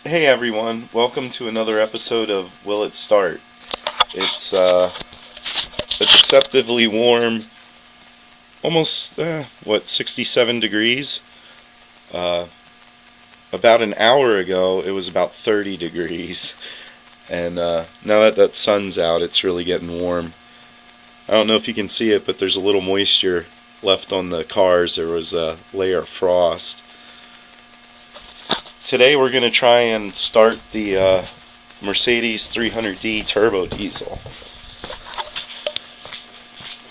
Hey everyone, welcome to another episode of Will It Start? It's a deceptively warm, almost, 67 degrees? About an hour ago it was about 30 degrees, and now that that sun's out it's really getting warm. I don't know if you can see it, but there's a little moisture left on the cars. There was a layer of frost. Today we're going to try and start the Mercedes 300D turbo diesel.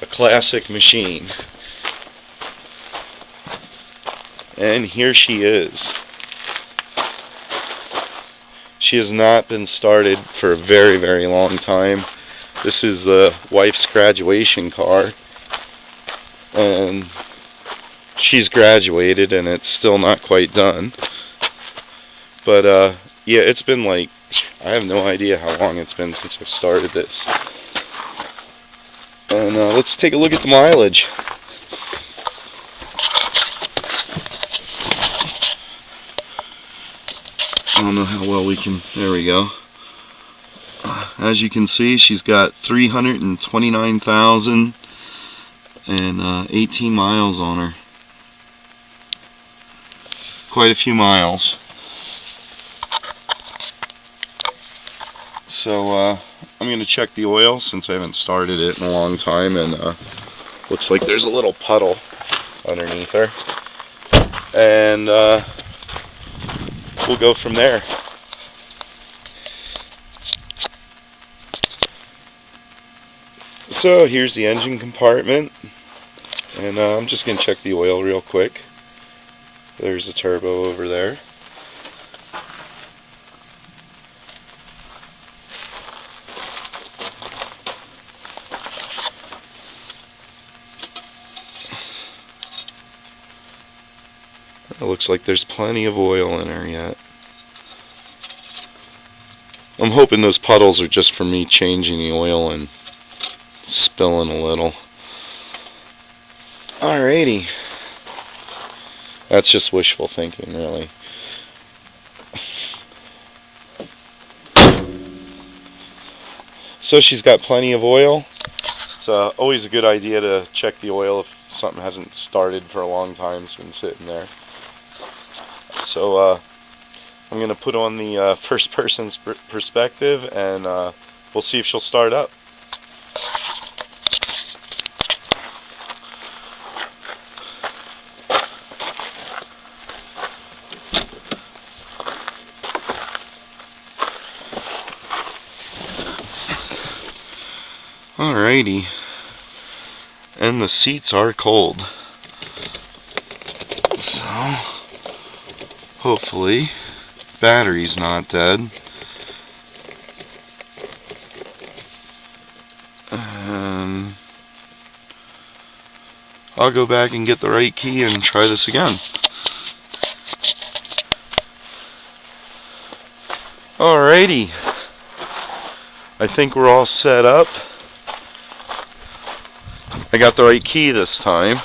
A classic machine. And here she is. She has not been started for a very, very long time. This is the wife's graduation car. And she's graduated and it's still not quite done. But, yeah, it's been like, I have no idea how long it's been since I've started this. And let's take a look at the mileage. I don't know how well we can, there we go. As you can see, she's got 329,018 miles on her. Quite a few miles. So I'm going to check the oil since I haven't started it in a long time, and looks like there's a little puddle underneath her. And we'll go from there. So here's the engine compartment, and I'm just going to check the oil real quick. There's the turbo over there. It looks like there's plenty of oil in her yet. I'm hoping those puddles are just from me changing the oil and spilling a little. Alrighty. That's just wishful thinking, really. So she's got plenty of oil. It's always a good idea to check the oil if something hasn't started for a long time. It's been sitting there. So I'm going to put on the first person's perspective, and we'll see if she'll start up. Alrighty, and the seats are cold, so hopefully battery's not dead. And I'll go back and get the right key and try this again. Alrighty, I think we're all set up. I got the right key this time.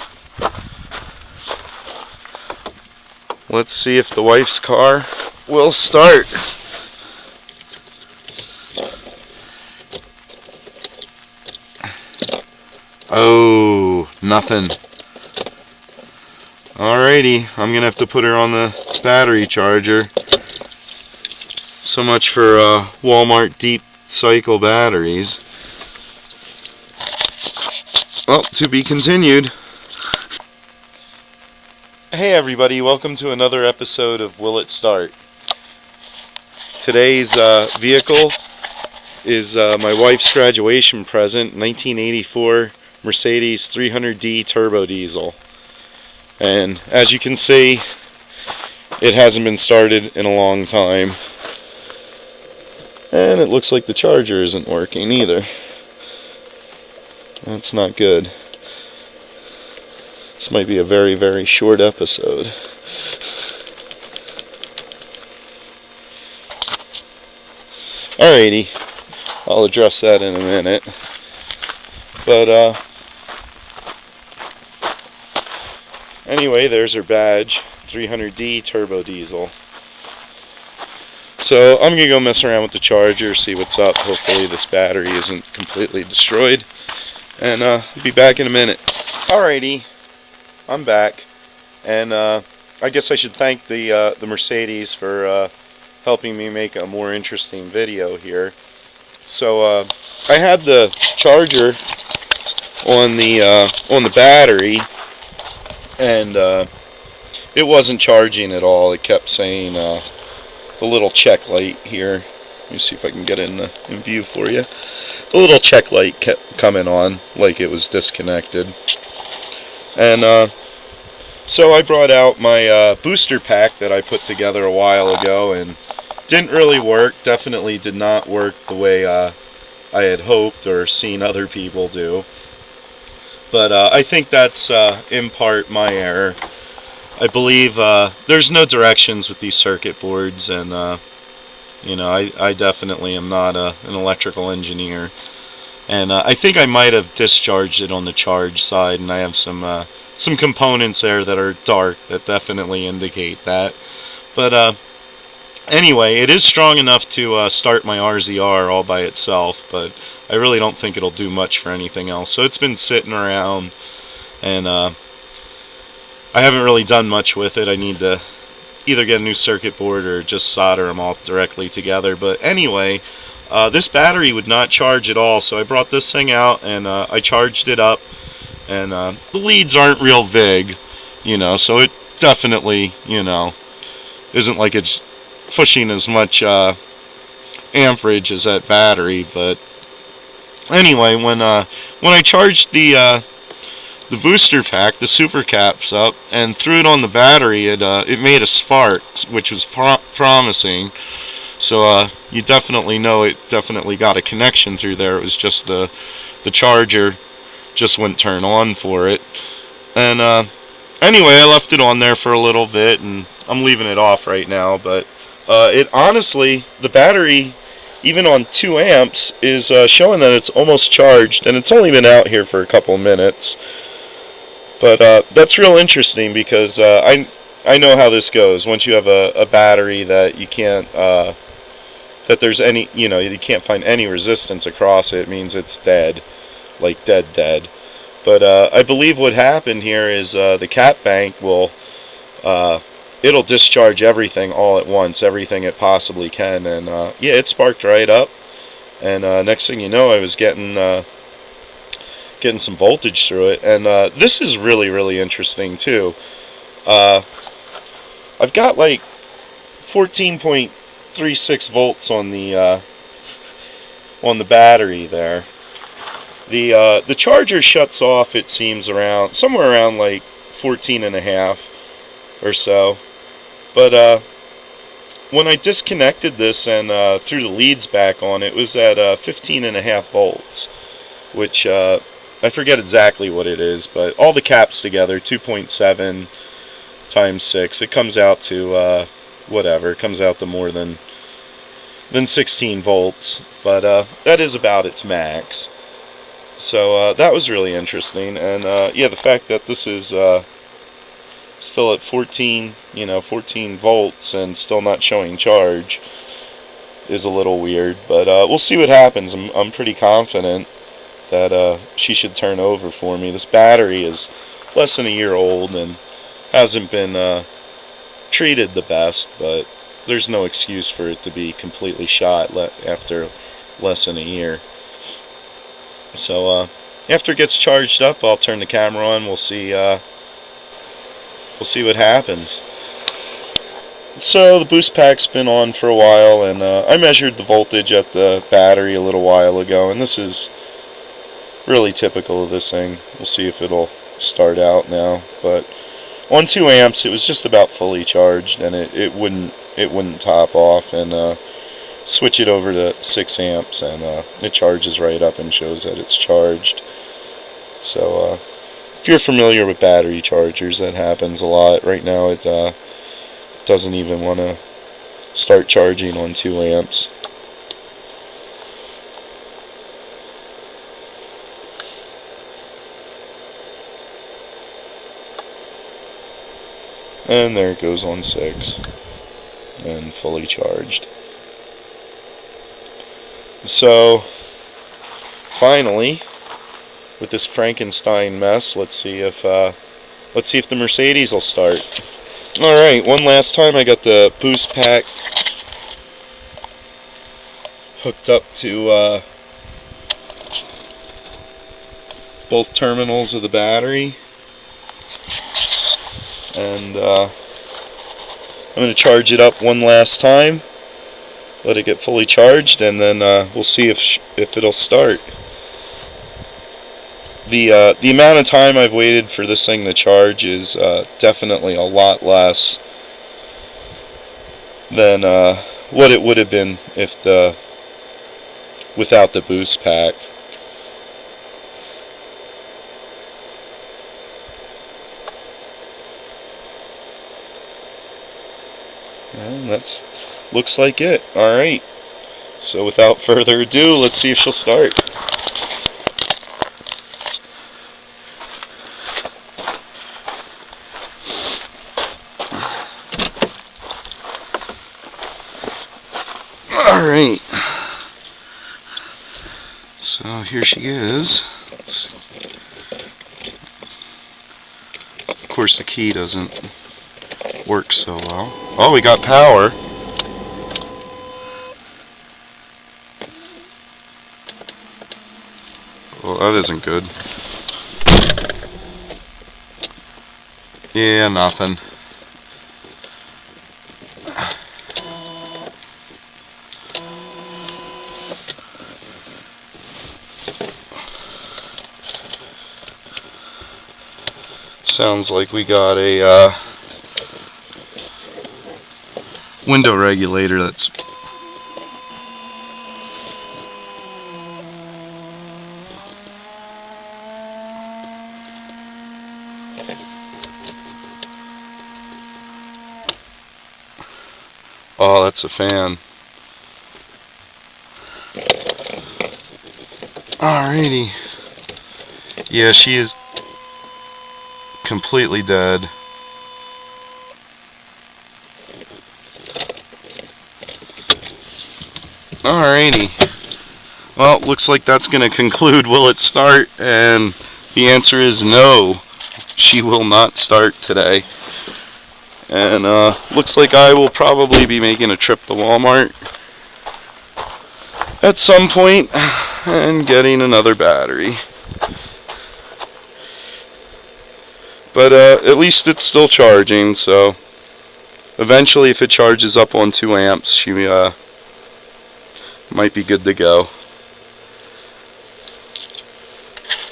Let's see if the wife's car will start. Oh, nothing. Alrighty, I'm gonna have to put her on the battery charger. So much for Walmart deep cycle batteries. Well, to be continued. Hey everybody, welcome to another episode of Will It Start? Today's vehicle is my wife's graduation present, 1984 Mercedes 300D turbo diesel. And as you can see, it hasn't been started in a long time. And it looks like the charger isn't working either. That's not good. This might be a very, very short episode. Alrighty, I'll address that in a minute. But anyway, there's her badge, 300D turbo diesel. So I'm going to go mess around with the charger, see what's up. Hopefully this battery isn't completely destroyed. And I'll be back in a minute. Alrighty, I'm back. And I guess I should thank the Mercedes for helping me make a more interesting video here. So I had the charger on the battery, and it wasn't charging at all. It kept saying the little check light here. Let me see if I can get in view for you. The little check light kept coming on like it was disconnected. And so I brought out my booster pack that I put together a while ago, and didn't really work. Definitely did not work the way I had hoped or seen other people do. But I think that's in part my error. I believe there's no directions with these circuit boards, and you know, I definitely am not an electrical engineer. And I think I might have discharged it on the charge side, and I have some components there that are dark that definitely indicate that. But anyway, it is strong enough to start my RZR all by itself, but I really don't think it'll do much for anything else. So it's been sitting around, and I haven't really done much with it. I need to either get a new circuit board or just solder them all directly together. But anyway, this battery would not charge at all, so I brought this thing out and I charged it up. And the leads aren't real big, you know, so it definitely, you know, isn't like it's pushing as much amperage as that battery. But anyway, when I charged the booster pack, the super caps up, and threw it on the battery, it made a spark, which was promising. So you definitely know it definitely got a connection through there. It was just the charger just wouldn't turn on for it. And anyway, I left it on there for a little bit, and I'm leaving it off right now. But it honestly, the battery, even on 2 amps, is showing that it's almost charged, and it's only been out here for a couple minutes. But that's real interesting, because I know how this goes. Once you have a battery that you can't, that there's any, you know, you can't find any resistance across it, means it's dead, like dead. But I believe what happened here is the cap bank will, it'll discharge everything all at once, everything it possibly can, and yeah, it sparked right up. And next thing you know, I was getting some voltage through it. And this is really interesting too. I've got like 14.36 volts on the battery there. The charger shuts off, it seems, around somewhere around like 14.5 or so. But when I disconnected this and threw the leads back on, it was at 15.5 volts, which I forget exactly what it is, but all the caps together, 2.7 times 6, it comes out to whatever. It comes out to more than 16 volts, but that is about its max. So that was really interesting, and yeah, the fact that this is still at 14 volts and still not showing charge is a little weird. But we'll see what happens. I'm pretty confident that she should turn over for me. This battery is less than a year old and hasn't been treated the best, but there's no excuse for it to be completely shot after less than a year. So after it gets charged up, I'll turn the camera on. We'll see what happens. So the boost pack's been on for a while, and I measured the voltage at the battery a little while ago, and this is really typical of this thing. We'll see if it'll start out now. But on 2 amps, it was just about fully charged, and it wouldn't top off. And switch it over to 6 amps, and it charges right up and shows that it's charged. So if you're familiar with battery chargers, that happens a lot. Right now, it doesn't even want to start charging on 2 amps. And there it goes on 6 and fully charged. So finally, with this Frankenstein mess, let's see if the Mercedes will start. Alright, one last time I got the boost pack hooked up to both terminals of the battery, and I'm going to charge it up one last time, let it get fully charged, and then we'll see if it'll start. The amount of time I've waited for this thing to charge is definitely a lot less than what it would have been if without the boost pack. And that's looks like it. Alright. So without further ado, let's see if she'll start. Alright. So here she is. Of course the key doesn't work so well. Oh, we got power. Well, that isn't good. Yeah, nothing. Sounds like we got a window regulator that's oh, that's a fan. Alrighty. Yeah, she is completely dead. Alrighty. Well, looks like that's going to conclude will it start, and the answer is no. She will not start today. And looks like I will probably be making a trip to Walmart at some point and getting another battery. But at least it's still charging, so eventually if it charges up on 2 amps, she might be good to go.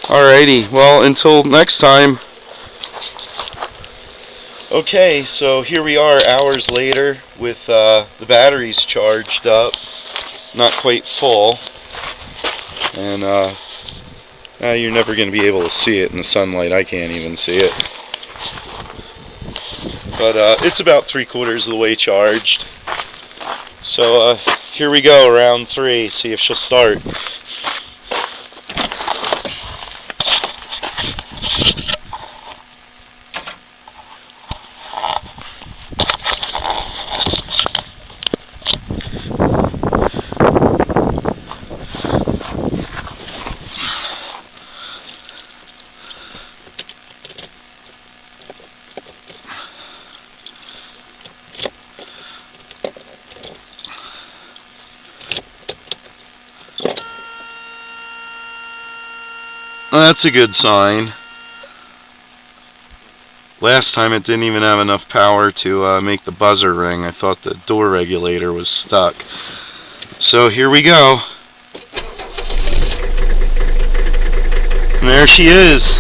Alrighty, well, until next time. Okay, so here we are hours later with the batteries charged up, not quite full, and now you're never going to be able to see it in the sunlight. I can't even see it. But it's about 3/4 of the way charged. So here we go, round 3, see if she'll start. That's a good sign. Last time it didn't even have enough power to make the buzzer ring. I thought the door regulator was stuck. So here we go. And there she is.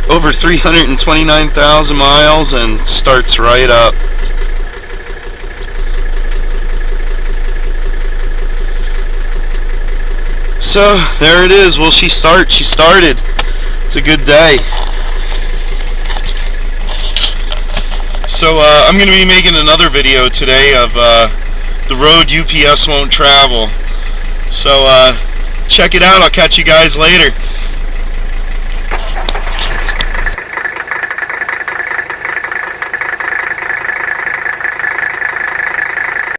Over 329,000 miles, and starts right up. So there it is. Will she start? She started. It's a good day. So I'm going to be making another video today of the road UPS won't travel. So check it out. I'll catch you guys later.